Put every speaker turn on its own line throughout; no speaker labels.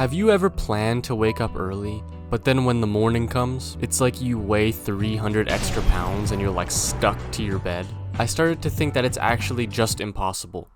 Have you ever planned to wake up early, but then when the morning comes, it's like you weigh 300 extra pounds and you're like stuck to your bed? I started to think that it's actually just impossible.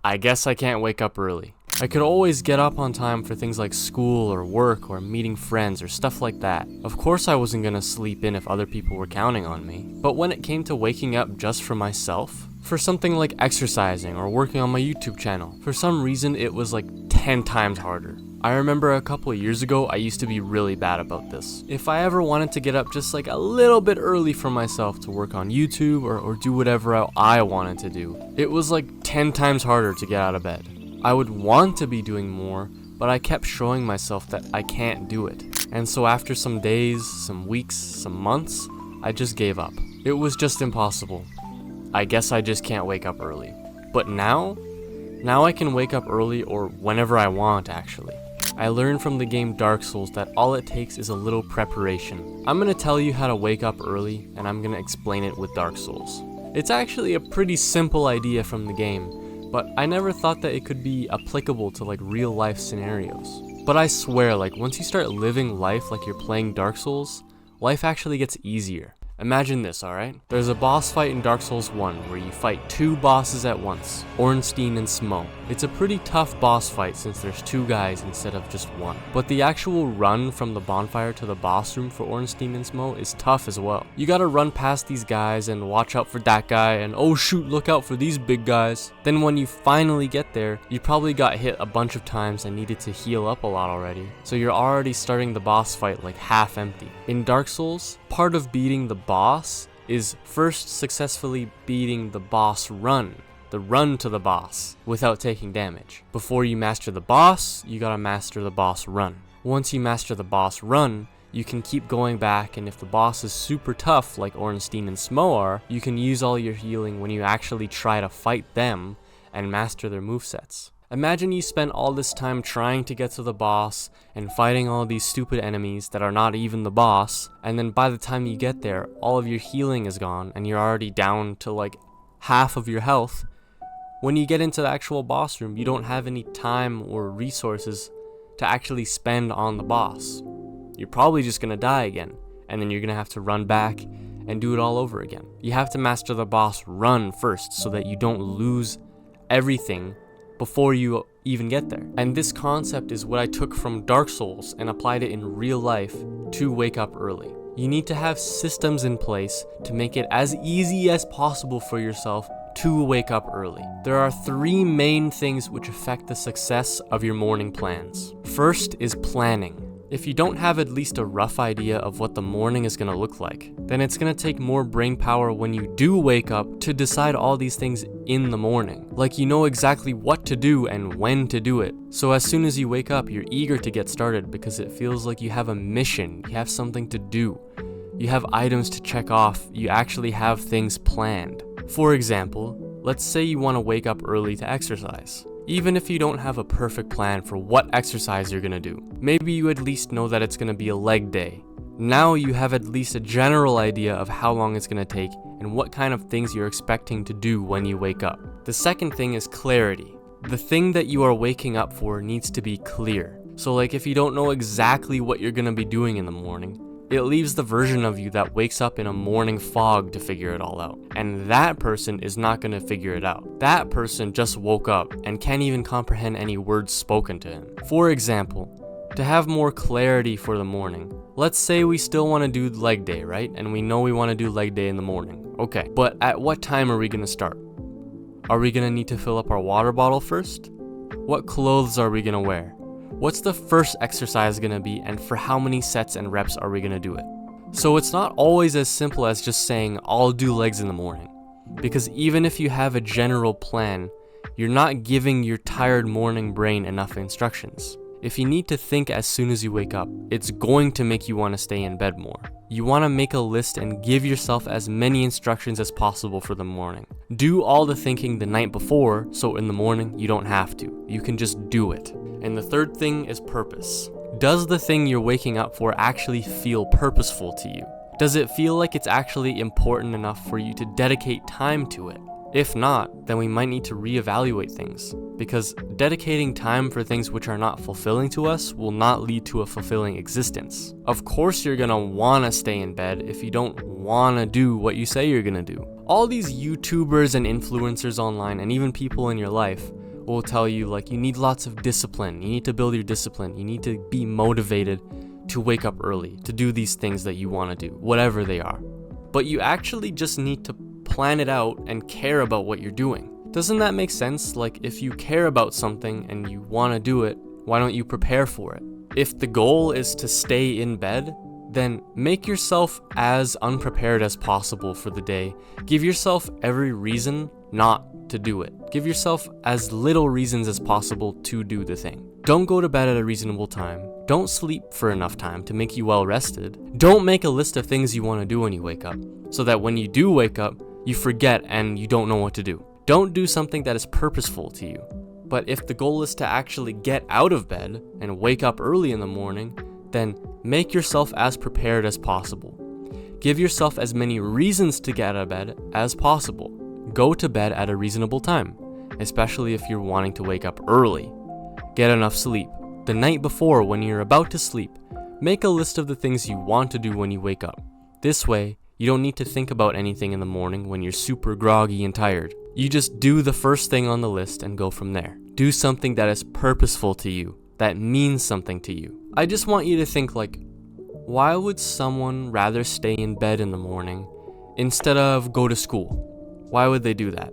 I guess I can't wake up early. I could always get up on time for things like school or work or meeting friends or stuff like that. Of course I wasn't gonna sleep in if other people were counting on me. But when it came to waking up just for myself, for something like exercising or working on my YouTube channel, for some reason it was like 10 times harder. I remember a couple of years ago I used to be really bad about this. If I ever wanted to get up just like a little bit early for myself to work on YouTube or do whatever I wanted to do, it was like 10 times harder to get out of bed. I would want to be doing more, but I kept showing myself that I can't do it. And so after some days, some weeks, some months, I just gave up. It was just impossible. I guess I just can't wake up early. But now I can wake up early or whenever I want actually. I learned from the game Dark Souls that all it takes is a little preparation. I'm gonna tell you how to wake up early and I'm gonna explain it with Dark Souls. It's actually a pretty simple idea from the game, but I never thought that it could be applicable to like real life scenarios. But I swear, like once you start living life like you're playing Dark Souls, life actually gets easier. Imagine this, alright? There's a boss fight in Dark Souls 1 where you fight two bosses at once, Ornstein and Smough. It's a pretty tough boss fight since there's two guys instead of just one. But the actual run from the bonfire to the boss room for Ornstein and Smough is tough as well. You gotta run past these guys and watch out for that guy and oh shoot, look out for these big guys. Then when you finally get there, you probably got hit a bunch of times and needed to heal up a lot already. So you're already starting the boss fight like half empty. In Dark Souls, part of beating the boss is first successfully beating the boss run, the run to the boss, without taking damage. Before you master the boss, you gotta master the boss run. Once you master the boss run, you can keep going back, and if the boss is super tough like Ornstein and Smough are, you can use all your healing when you actually try to fight them and master their movesets. Imagine you spent all this time trying to get to the boss and fighting all these stupid enemies that are not even the boss, and then by the time you get there, all of your healing is gone and you're already down to like half of your health. When you get into the actual boss room, you don't have any time or resources to actually spend on the boss. You're probably just gonna die again, and then you're gonna have to run back and do it all over again. You have to master the boss run first so that you don't lose everything before you even get there. And this concept is what I took from Dark Souls and applied it in real life to wake up early. You need to have systems in place to make it as easy as possible for yourself to wake up early. There are three main things which affect the success of your morning plans. First is planning. If you don't have at least a rough idea of what the morning is going to look like, then it's going to take more brain power when you do wake up to decide all these things in the morning. Like you know exactly what to do and when to do it. So as soon as you wake up, you're eager to get started because it feels like you have a mission, you have something to do. You have items to check off, you actually have things planned. For example, let's say you want to wake up early to exercise. Even if you don't have a perfect plan for what exercise you're gonna do, maybe you at least know that it's gonna be a leg day. Now you have at least a general idea of how long it's gonna take and what kind of things you're expecting to do when you wake up. The second thing is clarity. The thing that you are waking up for needs to be clear. So like if you don't know exactly what you're gonna be doing in the morning, it leaves the version of you that wakes up in a morning fog to figure it all out. And that person is not going to figure it out. That person just woke up and can't even comprehend any words spoken to him. For example, to have more clarity for the morning, let's say we still want to do leg day, right? And we know we want to do leg day in the morning. Okay, but at what time are we going to start? Are we going to need to fill up our water bottle first? What clothes are we going to wear? What's the first exercise gonna be, and for how many sets and reps are we gonna do it? So it's not always as simple as just saying, I'll do legs in the morning. Because even if you have a general plan, you're not giving your tired morning brain enough instructions. If you need to think as soon as you wake up, it's going to make you want to stay in bed more. You want to make a list and give yourself as many instructions as possible for the morning. Do all the thinking the night before, so in the morning you don't have to. You can just do it. And the third thing is purpose. Does the thing you're waking up for actually feel purposeful to you? Does it feel like it's actually important enough for you to dedicate time to it? If not, then we might need to reevaluate things, because dedicating time for things which are not fulfilling to us will not lead to a fulfilling existence. Of course you're gonna wanna stay in bed if you don't wanna do what you say you're gonna do. All these YouTubers and influencers online, and even people in your life, will tell you like you need lots of discipline, you need to build your discipline, you need to be motivated to wake up early, to do these things that you wanna do, whatever they are. But you actually just need to plan it out and care about what you're doing. Doesn't that make sense? Like, if you care about something and you want to do it, why don't you prepare for it? If the goal is to stay in bed, then make yourself as unprepared as possible for the day. Give yourself every reason not to do it. Give yourself as little reasons as possible to do the thing. Don't go to bed at a reasonable time. Don't sleep for enough time to make you well rested. Don't make a list of things you want to do when you wake up, so that when you do wake up, you forget and you don't know what to do. Don't do something that is purposeful to you. But if the goal is to actually get out of bed and wake up early in the morning, then make yourself as prepared as possible. Give yourself as many reasons to get out of bed as possible. Go to bed at a reasonable time, especially if you're wanting to wake up early. Get enough sleep. The night before, when you're about to sleep, make a list of the things you want to do when you wake up. This way, you don't need to think about anything in the morning when you're super groggy and tired. You just do the first thing on the list and go from there. Do something that is purposeful to you, that means something to you. I just want you to think like, why would someone rather stay in bed in the morning instead of go to school? Why would they do that?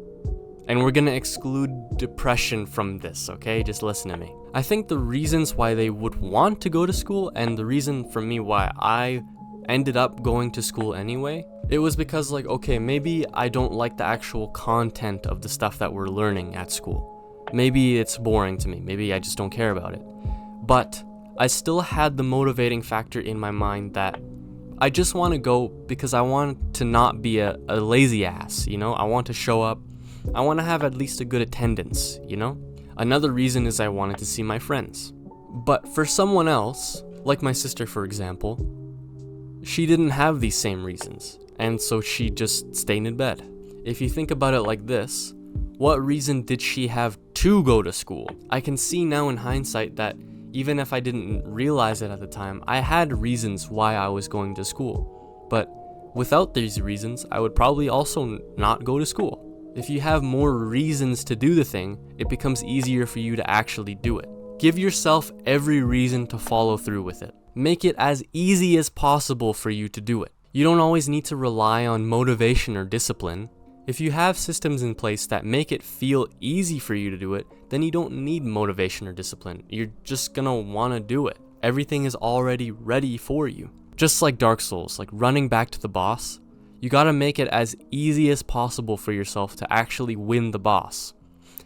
And we're gonna exclude depression from this, okay? Just listen to me. I think the reasons why they would want to go to school, and the reason for me why I ended up going to school anyway, it was because like, okay, maybe I don't like the actual content of the stuff that we're learning at school. Maybe it's boring to me, maybe I just don't care about it. But I still had the motivating factor in my mind that I just want to go because I want to not be a lazy ass, you know? I want to show up, I want to have at least a good attendance, you know? Another reason is I wanted to see my friends. But for someone else, like my sister for example, she didn't have these same reasons, and so she just stayed in bed. If you think about it like this, what reason did she have to go to school? I can see now in hindsight that even if I didn't realize it at the time, I had reasons why I was going to school. But without these reasons, I would probably also not go to school. If you have more reasons to do the thing, it becomes easier for you to actually do it. Give yourself every reason to follow through with it. Make it as easy as possible for you to do it. You don't always need to rely on motivation or discipline. If you have systems in place that make it feel easy for you to do it, then you don't need motivation or discipline. You're just gonna wanna do it. Everything is already ready for you. Just like Dark Souls, like running back to the boss, you gotta make it as easy as possible for yourself to actually win the boss.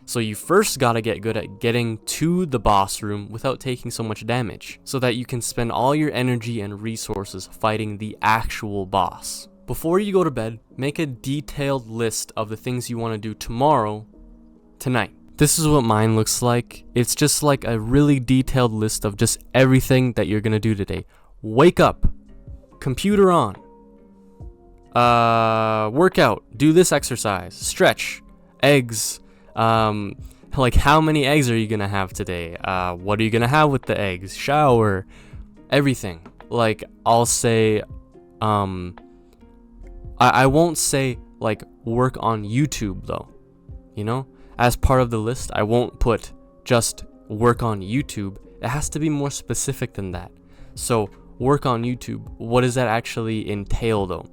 So you first gotta get good at getting to the boss room without taking so much damage, so that you can spend all your energy and resources fighting the actual boss. Before you go to bed, make a detailed list of the things you want to do tomorrow, tonight. This is what mine looks like. It's just like a really detailed list of just everything that you're gonna do today. Wake up, computer on, workout, do this exercise, stretch, eggs, like how many eggs are you gonna have today? What are you gonna have with the eggs? Shower, everything. Like I'll say, I won't say like work on YouTube though, you know? As part of the list, I won't put just work on YouTube. It has to be more specific than that. So work on YouTube, what does that actually entail though?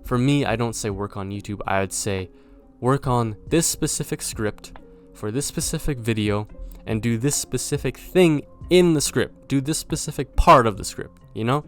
For me, I don't say work on YouTube, I would say work on this specific script for this specific video and do this specific thing in the script. Do this specific part of the script, you know?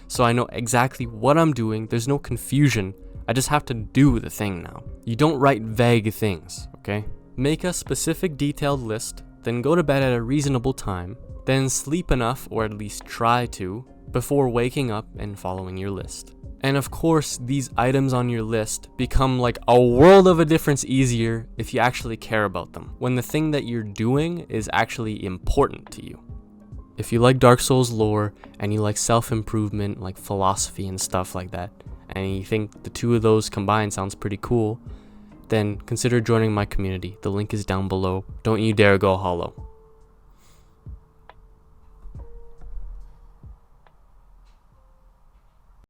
So I know exactly what I'm doing. There's no confusion. I just have to do the thing now. You don't write vague things, okay? Make a specific detailed list, then go to bed at a reasonable time, then sleep enough, or at least try to, before waking up and following your list. And of course, these items on your list become like a world of a difference easier if you actually care about them, when the thing that you're doing is actually important to you. If you like Dark Souls lore, and you like self-improvement, like philosophy and stuff like that, and you think the two of those combined sounds pretty cool, then consider joining my community. The link is down below. Don't you dare go hollow.